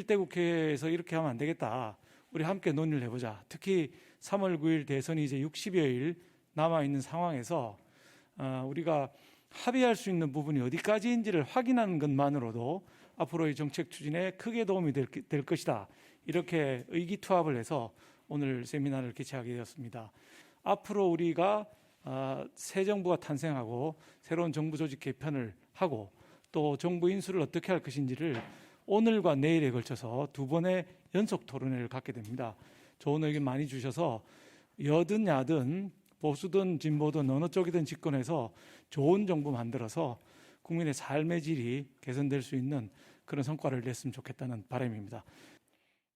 21대 국회에서 이렇게 하면 안 되겠다. 우리 함께 논의를 해보자. 특히 3월 9일 대선이 이제 60여일 남아있는 상황에서 우리가 합의할 수 있는 부분이 어디까지인지를 확인하는 것만으로도 앞으로의 정책 추진에 크게 도움이 될 것이다. 이렇게 의기투합을 해서 오늘 세미나를 개최하게 되었습니다. 앞으로 우리가 새 정부가 탄생하고 새로운 정부 조직 개편을 하고 또 정부 인수를 어떻게 할 것인지를 오늘과 내일에 걸쳐서 두 번의 연속 토론회를 갖게 됩니다. 좋은 의견 많이 주셔서 여든 야든 보수든 진보든 어느 쪽이든 집권해서 좋은 정부 만들어서 국민의 삶의 질이 개선될 수 있는 그런 성과를 냈으면 좋겠다는 바람입니다.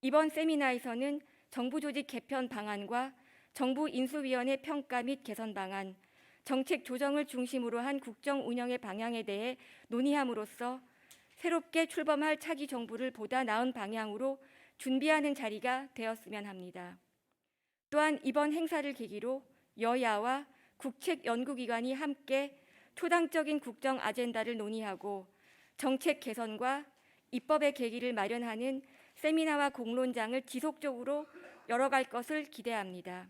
이번 세미나에서는 정부 조직 개편 방안과 정부 인수위원회 평가 및 개선 방안, 정책 조정을 중심으로 한 국정 운영의 방향에 대해 논의함으로써 새롭게 출범할 차기 정부를 보다 나은 방향으로 준비하는 자리가 되었으면 합니다. 또한 이번 행사를 계기로 여야와 국책연구기관이 함께 초당적인 국정 아젠다를 논의하고 정책 개선과 입법의 계기를 마련하는 세미나와 공론장을 지속적으로 열어갈 것을 기대합니다.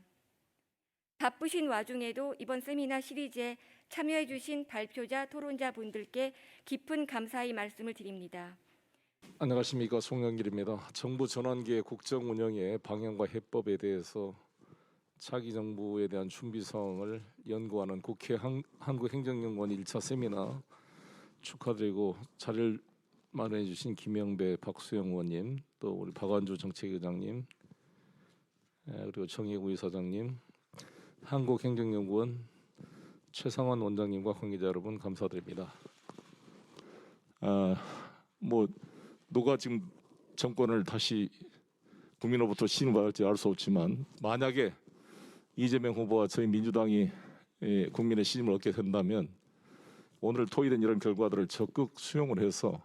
바쁘신 와중에도 이번 세미나 시리즈에 참여해 주신 발표자, 토론자 분들께 깊은 감사의 말씀을 드립니다. 안녕하십니까, 송영길입니다. 정부 전환기의 국정 운영의 방향과 해법에 대해서 차기 정부에 대한 준비성을 연구하는 국회 한국행정연구원 1차 세미나 축하드리고, 자리를 마련해 주신 김영배, 박수영 의원님, 또 우리 박완주 정책위원장님, 그리고 정혜구 이사장님, 한국행정연구원 최상환 원장님과 관계자 여러분 감사드립니다. 누가 지금 정권을 다시 국민으로부터 신임받을지 알 수 없지만, 만약에 이재명 후보와 저희 민주당이 국민의 신임을 얻게 된다면 오늘 토의된 이런 결과들을 적극 수용을 해서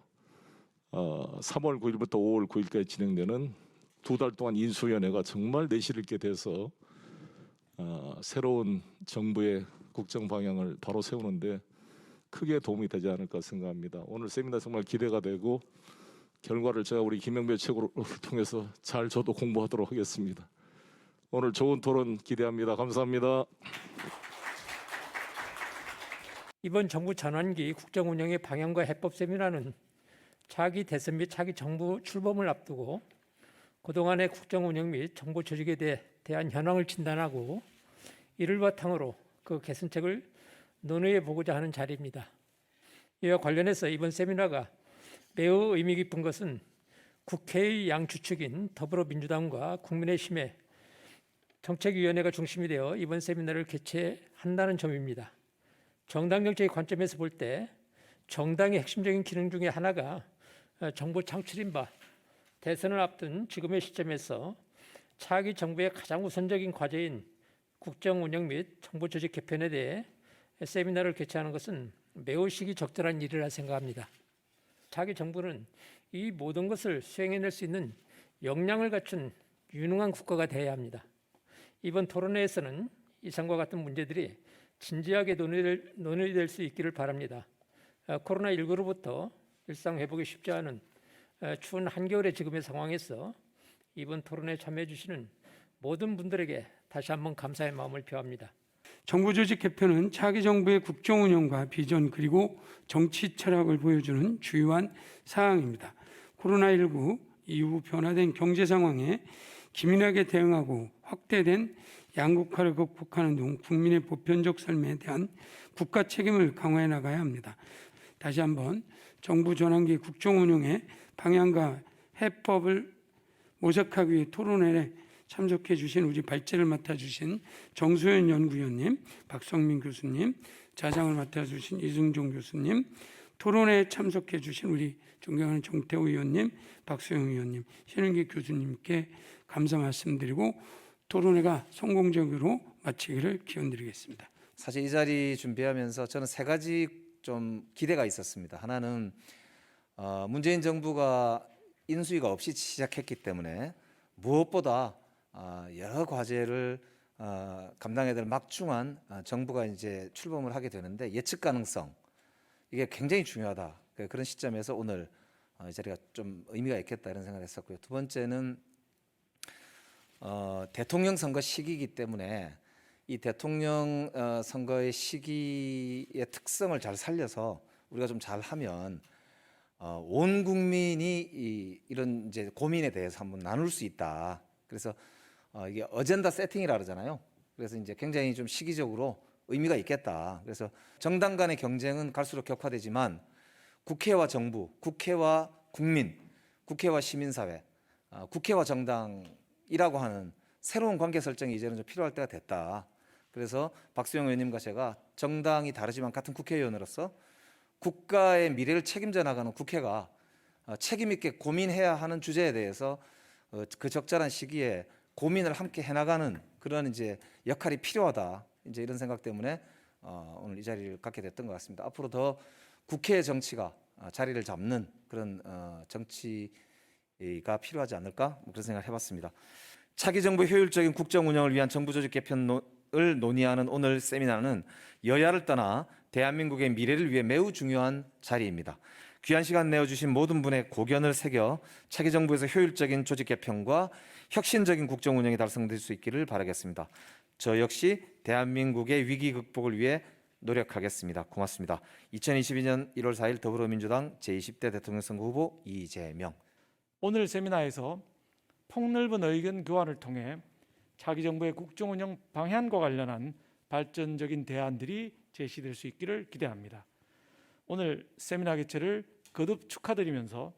3월 9일부터 5월 9일까지 진행되는 2달 동안 인수위원회가 정말 내실 있게 돼서 새로운 정부의 국정 방향을 바로 세우는데 크게 도움이 되지 않을까 생각합니다. 오늘 세미나 정말 기대가 되고 결과를 제가 우리 김영배 최고를 통해서 잘 저도 공부하도록 하겠습니다. 오늘 좋은 토론 기대합니다. 감사합니다. 이번 정부 전환기 국정 운영의 방향과 해법 세미나는 차기 대선 및 차기 정부 출범을 앞두고 그동안의 국정 운영 및 정부 조직에 대한 현황을 진단하고 이를 바탕으로 그 개선책을 논의해 보고자 하는 자리입니다. 이와 관련해서 이번 세미나가 매우 의미 깊은 것은 국회의 양주축인 더불어민주당과 국민의힘의 정책위원회가 중심이 되어 이번 세미나를 개최한다는 점입니다. 정당 정책의 관점에서 볼 때 정당의 핵심적인 기능 중에 하나가 정부 창출인 바 대선을 앞둔 지금의 시점에서 차기 정부의 가장 우선적인 과제인 국정 운영 및 정부 조직 개편에 대해 세미나를 개최하는 것은 매우 시기적절한 일이라 생각합니다. 차기 정부는 이 모든 것을 수행해낼 수 있는 역량을 갖춘 유능한 국가가 되어야 합니다. 이번 토론회에서는 이상과 같은 문제들이 진지하게 논의될 수 있기를 바랍니다. 코로나19로부터 일상 회복이 쉽지 않은 추운 한겨울의 지금의 상황에서 이번 토론에 참여해 주시는 모든 분들에게 다시 한번 감사의 마음을 표합니다. 정부 조직 개편은 차기 정부의 국정 운영과 비전 그리고 정치 철학을 보여주는 주요한 사항입니다. 코로나19 이후 변화된 경제 상황에 기민하게 대응하고 확대된 양극화를 극복하는 등 국민의 보편적 삶에 대한 국가 책임을 강화해 나가야 합니다. 다시 한번 정부 전환기 국정 운영의 방향과 해법을 모색하기 위해 토론회에 참석해 주신 우리 발제를 맡아주신 정수현 연구위원님, 박성민 교수님, 자장을 맡아주신 이승종 교수님, 토론회에 참석해 주신 우리 존경하는 정태호 의원님, 박수영 의원님, 신은기 교수님께 감사 말씀드리고 토론회가 성공적으로 마치기를 기원드리겠습니다. 사실 이 자리 준비하면서 저는 세 가지 좀 기대가 있었습니다. 하나는 문재인 정부가 인수위가 없이 시작했기 때문에 무엇보다 여러 과제를 감당해야 될 막중한 정부가 이제 출범을 하게 되는데 예측 가능성, 이게 굉장히 중요하다. 그런 시점에서 오늘 이 자리가 좀 의미가 있겠다 이런 생각을 했었고요. 두 번째는 대통령 선거 시기이기 때문에 이 대통령 선거의 시기의 특성을 잘 살려서 우리가 좀 잘하면 온 국민이 이런 이제 고민에 대해서 한번 나눌 수 있다. 그래서 이게 어젠다 세팅이라 그러잖아요. 그래서 이제 굉장히 좀 시기적으로 의미가 있겠다. 그래서 정당 간의 경쟁은 갈수록 격화되지만 국회와 정부, 국회와 국민, 국회와 시민사회, 국회와 정당이라고 하는 새로운 관계 설정이 이제는 좀 필요할 때가 됐다. 그래서 박수영 의원님과 제가 정당이 다르지만 같은 국회의원으로서 국가의 미래를 책임져 나가는 국회가 책임 있게 고민해야 하는 주제에 대해서 그 적절한 시기에 고민을 함께 해나가는 그런 이제 역할이 필요하다. 이제 이런 생각 때문에 오늘 이 자리를 갖게 됐던 것 같습니다. 앞으로 더 국회 정치가 자리를 잡는 그런 정치가 필요하지 않을까 그런 생각을 해봤습니다. 차기 정부 효율적인 국정 운영을 위한 정부 조직 개편을 논의하는 오늘 세미나는 여야를 떠나 대한민국의 미래를 위해 매우 중요한 자리입니다. 귀한 시간 내어주신 모든 분의 고견을 새겨 차기 정부에서 효율적인 조직 개편과 혁신적인 국정 운영이 달성될 수 있기를 바라겠습니다. 저 역시 대한민국의 위기 극복을 위해 노력하겠습니다. 고맙습니다. 2022년 1월 4일 더불어민주당 제20대 대통령 선거 후보 이재명. 오늘 세미나에서 폭넓은 의견 교환을 통해 차기 정부의 국정 운영 방향과 관련한 발전적인 대안들이 제시될 수 있기를 기대합니다. 오늘 세미나 개최를 거듭 축하드리면서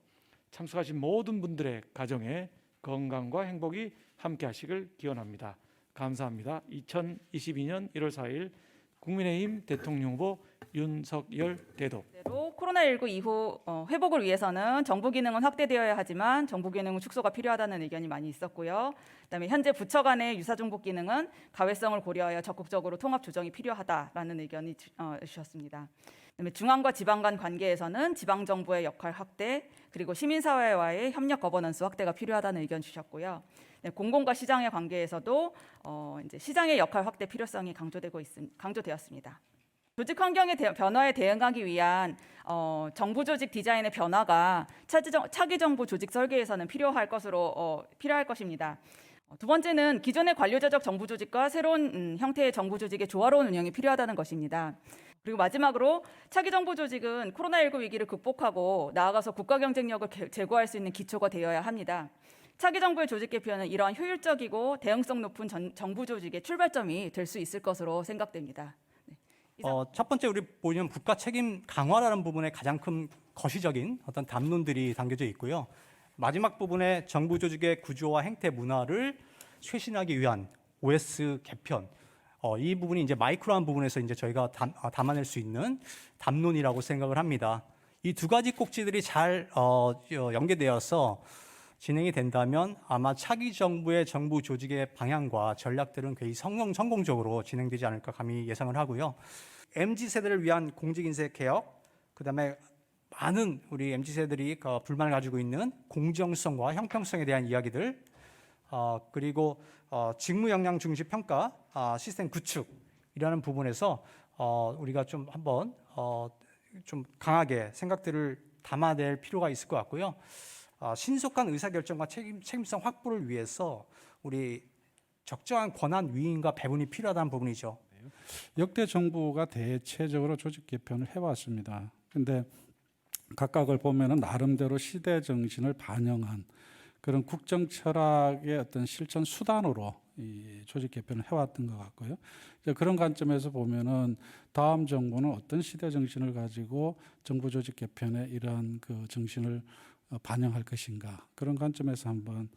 참석하신 모든 분들의 가정에 건강과 행복이 함께하시길 기원합니다. 감사합니다. 2022년 1월 4일 국민의힘 대통령 후보 윤석열 대도. 코로나19 이후 회복을 위해서는 정부 기능은 확대되어야 하지만 정부 기능은 축소가 필요하다는 의견이 많이 있었고요. 그다음에 현재 부처 간의 유사정복 기능은 가외성을 고려하여 적극적으로 통합 조정이 필요하다라는 의견이 주셨습니다. 그다음에 중앙과 지방 간 관계에서는 지방 정부의 역할 확대 그리고 시민사회와의 협력 거버넌스 확대가 필요하다는 의견 주셨고요. 네, 공공과 시장의 관계에서도 이제 시장의 역할 확대 필요성이 강조되었습니다. 조직 환경의 변화에 대응하기 위한 정부 조직 디자인의 변화가 차기 정부 조직 설계에서는 필요할 것입니다. 두 번째는 기존의 관료제적 정부 조직과 새로운 형태의 정부 조직의 조화로운 운영이 필요하다는 것입니다. 그리고 마지막으로 차기 정부 조직은 코로나19 위기를 극복하고 나아가서 국가 경쟁력을 제고할 수 있는 기초가 되어야 합니다. 차기 정부의 조직 개편은 이러한 효율적이고 대응성 높은 정부 조직의 출발점이 될 수 있을 것으로 생각됩니다. 첫 번째 우리 보면 국가 책임 강화라는 부분에 가장 큰 거시적인 어떤 담론들이 담겨져 있고요. 마지막 부분에 정부 조직의 구조와 행태 문화를 쇄신하기 위한 OS 개편. 이 부분이 이제 마이크로한 부분에서 이제 저희가 담아낼 수 있는 담론이라고 생각을 합니다. 이 두 가지 꼭지들이 잘 연계되어서 진행이 된다면 아마 차기 정부의 정부 조직의 방향과 전략들은 거의 성공적으로 진행되지 않을까 감히 예상을 하고요. MZ세대를 위한 공직인색 개혁, 그다음에 많은 우리 MZ세대들이 불만을 가지고 있는 공정성과 형평성에 대한 이야기들, 그리고 직무 역량 중시 평가 시스템 구축이라는 부분에서 우리가 좀 한번 좀 강하게 생각들을 담아낼 필요가 있을 것 같고요. 신속한 의사결정과 책임성 확보를 위해서 우리 적정한 권한 위임과 배분이 필요하다는 부분이죠. 역대 정부가 대체적으로 조직 개편을 해왔습니다. 그런데 각각을 보면은 나름대로 시대 정신을 반영한 그런 국정 철학의 어떤 실천 수단으로 이 조직 개편을 해왔던 것 같고요. 이제 그런 관점에서 보면은 다음 정부는 어떤 시대 정신을 가지고 정부 조직 개편에 이러한 그 정신을 반영할 것인가, 그런 관점에서 한번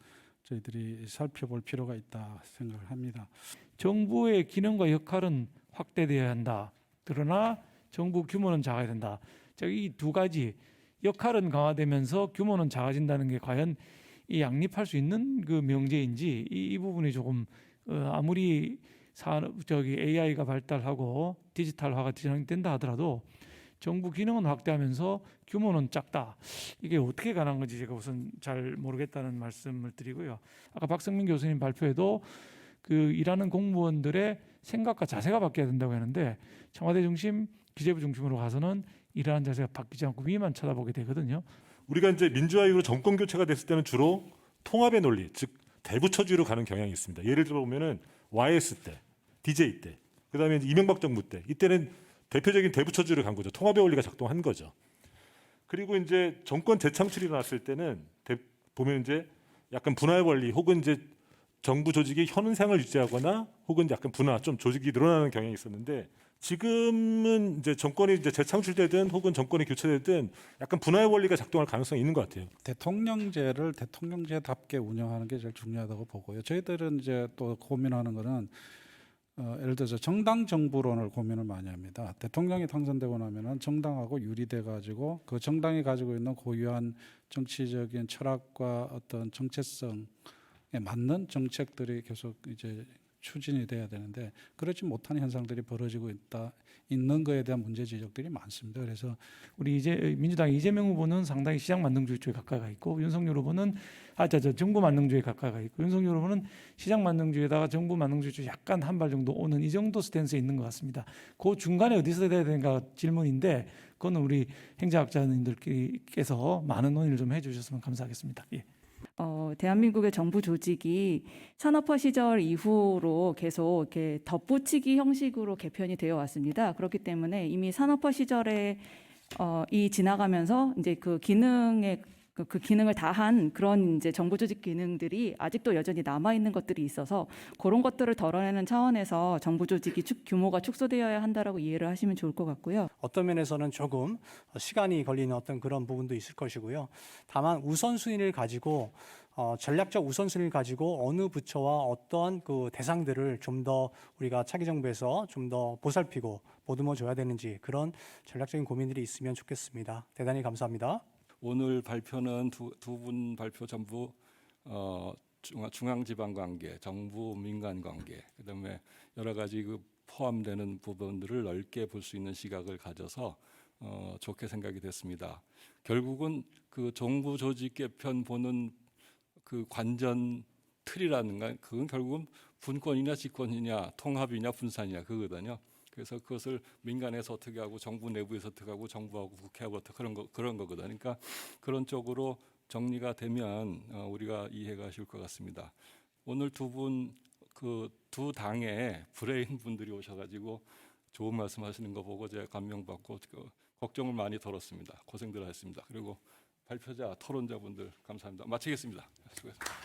저희들이 살펴볼 필요가 있다 생각을 합니다. 정부의 기능과 역할은 확대되어야 한다. 그러나 정부 규모는 작아야 된다. 이 두 가지 역할은 강화되면서 규모는 작아진다는 게 과연 이 양립할 수 있는 그 명제인지 이 부분이 조금 아무리 AI가 발달하고 디지털화가 진행된다 하더라도 정부 기능은 확대하면서 규모는 작다. 이게 어떻게 가능한 건지 제가 우선 잘 모르겠다는 말씀을 드리고요. 아까 박성민 교수님 발표에도 그 일하는 공무원들의 생각과 자세가 바뀌어야 된다고 하는데 청와대 중심, 기재부 중심으로 가서는 일하는 자세가 바뀌지 않고 위만 쳐다보게 되거든요. 우리가 이제 민주화 이후로 정권 교체가 됐을 때는 주로 통합의 논리, 즉 대부처주의로 가는 경향이 있습니다. 예를 들어 보면은 YS 때, DJ 때, 그다음에 이제 이명박 정부 때, 이때는 대표적인 대부처주의로 간 거죠. 통합의 원리가 작동한 거죠. 그리고 이제 정권 재창출이 일어났을 때는 보면 이제 약간 분화의 원리 혹은 이제 정부 조직이 현행상을 유지하거나 혹은 약간 분화, 좀 조직이 늘어나는 경향이 있었는데 지금은 이제 정권이 이제 재창출되든 혹은 정권이 교체되든 약간 분화의 원리가 작동할 가능성이 있는 것 같아요. 대통령제를 대통령제답게 운영하는 게 제일 중요하다고 보고요. 저희들은 이제 또 고민하는 거는 예를 들어서 정당 정부론을 고민을 많이 합니다. 대통령이 당선되고 나면은 정당하고 유리돼 가지고 그 정당이 가지고 있는 고유한 정치적인 철학과 어떤 정체성에 맞는 정책들이 계속 이제 추진이 돼야 되는데 그렇지 못한 현상들이 벌어지고 있는 거에 대한 문제 지적들이 많습니다. 그래서 우리 이제 민주당 이재명 후보는 상당히 시장 만능주의 쪽에 가까이가 있고 윤석열 후보는 정부 만능주의에 가까이가 있고 윤석열 후보는 시장 만능주의에다가 정부 만능주의 쪽에 약간 한 발 정도 오는 이 정도 스탠스에 있는 것 같습니다. 그 중간에 어디서 돼야 되는가 질문인데 그거는 우리 행정학자님들께서 많은 논의를 좀 해주셨으면 감사하겠습니다. 예. 대한민국의 정부 조직이 산업화 시절 이후로 계속 이렇게 덧붙이기 형식으로 개편이 되어 왔습니다. 그렇기 때문에 이미 산업화 시절에 이 지나가면서 이제 그 기능을 다한 그런 이제 정부 조직 기능들이 아직도 여전히 남아 있는 것들이 있어서 그런 것들을 덜어내는 차원에서 정부 조직이 규모가 축소되어야 한다라고 이해를 하시면 좋을 것 같고요. 어떤 면에서는 조금 시간이 걸리는 어떤 그런 부분도 있을 것이고요. 다만 우선순위를 가지고 전략적 우선순위를 가지고 어느 부처와 어떠한 그 대상들을 좀 더 우리가 차기 정부에서 좀 더 보살피고 보듬어 줘야 되는지 그런 전략적인 고민들이 있으면 좋겠습니다. 대단히 감사합니다. 오늘 발표는 두 분 발표 전부 중앙지방관계, 정부 민간관계, 그다음에 여러 가지 그 포함되는 부분들을 넓게 볼 수 있는 시각을 가져서 좋게 생각이 됐습니다. 결국은 그 정부 조직 개편 보는 그 관전 틀이라는가 그건 결국은 분권이냐 집권이냐 통합이냐 분산이냐 그거거든요. 그래서 그것을 민간에서 어떻게 하고 정부 내부에서 어떻게 하고 정부하고 국회하고 어떻게 그런 거거든요. 그러니까 그런 쪽으로 정리가 되면 우리가 이해가 쉬울 것 같습니다. 오늘 두 당의 브레인 분들이 오셔가지고 좋은 말씀하시는 거 보고 제가 감명받고 걱정을 많이 덜었습니다. 고생들 하셨습니다. 그리고 발표자, 토론자분들 감사합니다. 마치겠습니다. 수고하셨습니다.